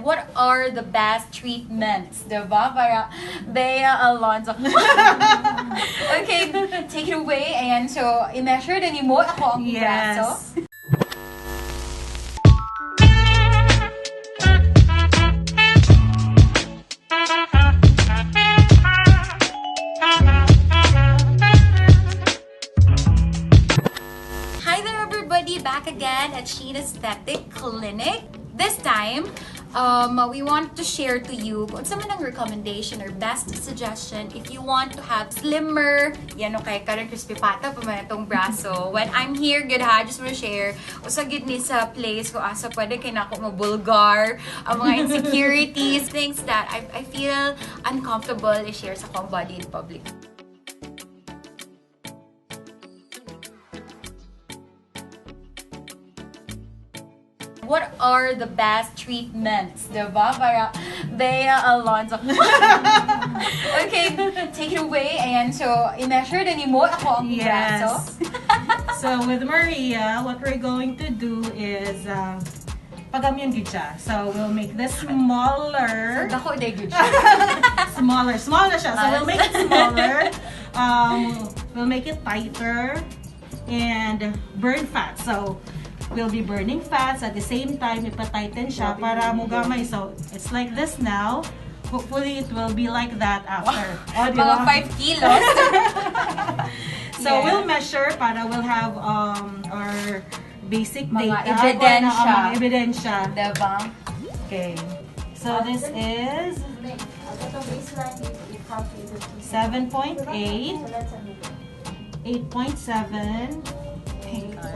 What are the best treatments? Diba? Para Bea Alonzo. Okay, take it away. Ayan, so, i-measure din mo ako ang braso. Hi there everybody, back again at Shean Aesthetic Clinic. This time, we want to share to you kung sa manang recommendation or best suggestion if you want to have slimmer, yan o kay karang crispy pata pa man itong braso. When I'm here, good ha, just want to share, usa gid ni sa place ko asa pwede kay nako mabulgar, ang mga insecurities, things that I feel uncomfortable i-share sa akong body in public. What are the best treatments? Diba? Para Bea Alonzo. Okay, take it away. Ayan, so, i-measure din mo ako ang braso. So, with Maria, what we're going to do is, pagamyan gid siya. So, we'll make this smaller. So, dako day gid siya. Smaller siya. So, we'll make it smaller. We'll make it tighter and burn fat. So, we'll be burning fats at the same time ipa-tighten siya para mugamay. So it's like this now. Hopefully it will be like that after. Oh, mga 5 kilos. So we'll measure para we'll have our basic mga data. ebidensya. Mga ebidensya. Diba? Okay. So this is 7.8, 8.7.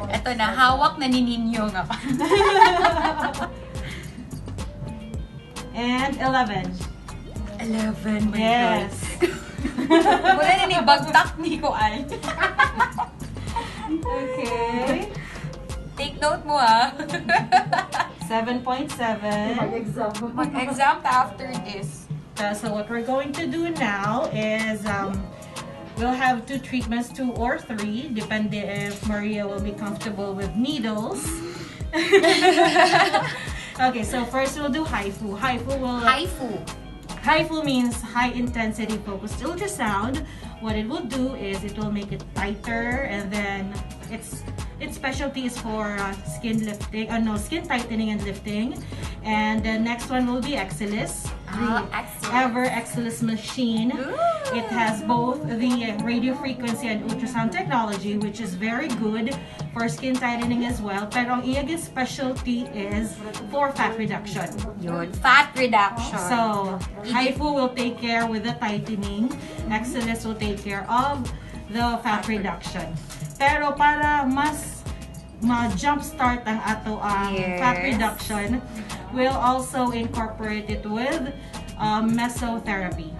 Ito na, hawak na ni Ninyo nga pa. And 11. 11, my yes. God. Wala na ni bagtak ni ko ay. Okay. Take note mo ha. 7.7. Mag-exam after this. So what we're going to do now is we'll have 2 treatments, 2 or 3, depende if Maria will be comfortable with needles. Okay, so first we'll do HIFU. HIFU means high intensity focused ultrasound. What it will do is it will make it tighter, and then its specialty is for skin lifting, skin tightening and lifting. And the next one will be Exilis. Ever Exilis machine. Ooh. It has both the radio frequency and ultrasound technology, which is very good for skin tightening as well. Pero ang iyag's specialty is for fat reduction. Yun, fat reduction. So, HIFU will take care with the tightening. Exilis will take care of the fat reduction. Pero para mas ma-jumpstart ang ato ang fat reduction, we'll also incorporate it with mesotherapy.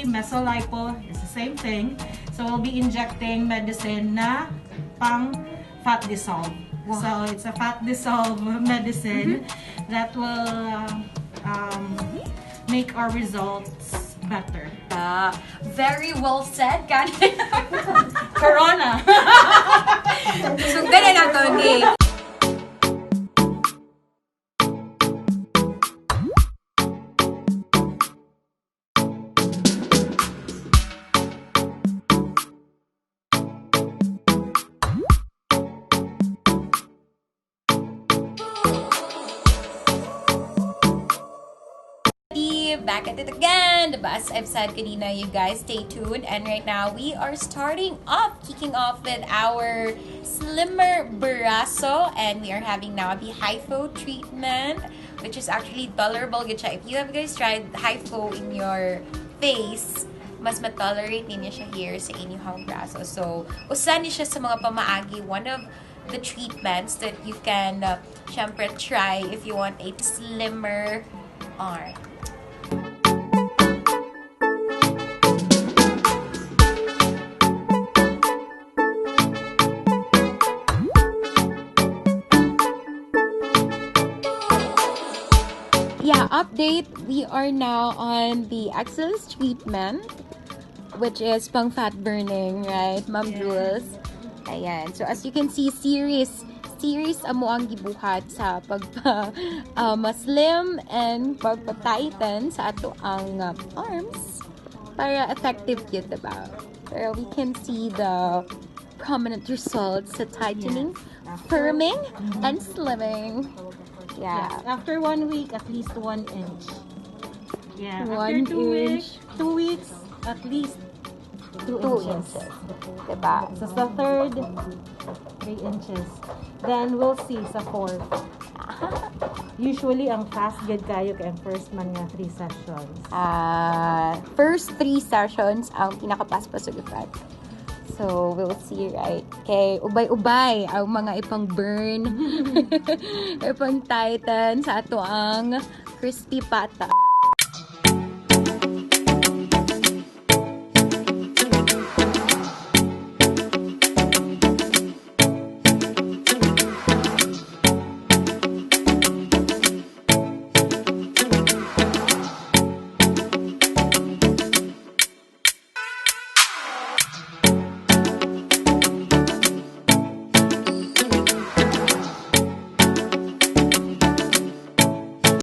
Mesolipo is the same thing. So we'll be injecting medicine na pang fat dissolve. Wow. So it's a fat dissolve medicine that will make our results better. Very well said, Corona. So ganun na to, Nick. Back at it again. As I've said kanina, you guys stay tuned, and right now we are kicking off with our slimmer braso, and we are having now the HIFU treatment, which is actually tolerable. If you have guys tried HIFU in your face, mas ma-tolerate ninyo siya here sa inyong braso. So, usa ni siya sa mga pamaagi, one of the treatments that you can syempre try if you want a slimmer arm. Update, we are now on the Exilis treatment, which is pang fat burning, right, Ma'am Jules? Ayan. So as you can see, serious series amo ang gibuhat sa slim and pagpa-tighten sa ato ang arms para effective yun, diba? Pero we can see the prominent results sa tightening, firming, and slimming. Yeah. Yes. After 1 week, at least 1 inch. Yeah. 1 After 2 inch. weeks, 2 weeks, at least 2 2 inches. inches. Diba? So sa third, 3 inches. Then we'll see sa fourth. Usually, ang fast good kayo kay ang first man nga 3 sessions. First 3 sessions ang pinakapaspasagutan. So, we'll see, right? Okay, ubay-ubay ang mga ipang-burn, ipang-tighten sa ato ang crispy pata.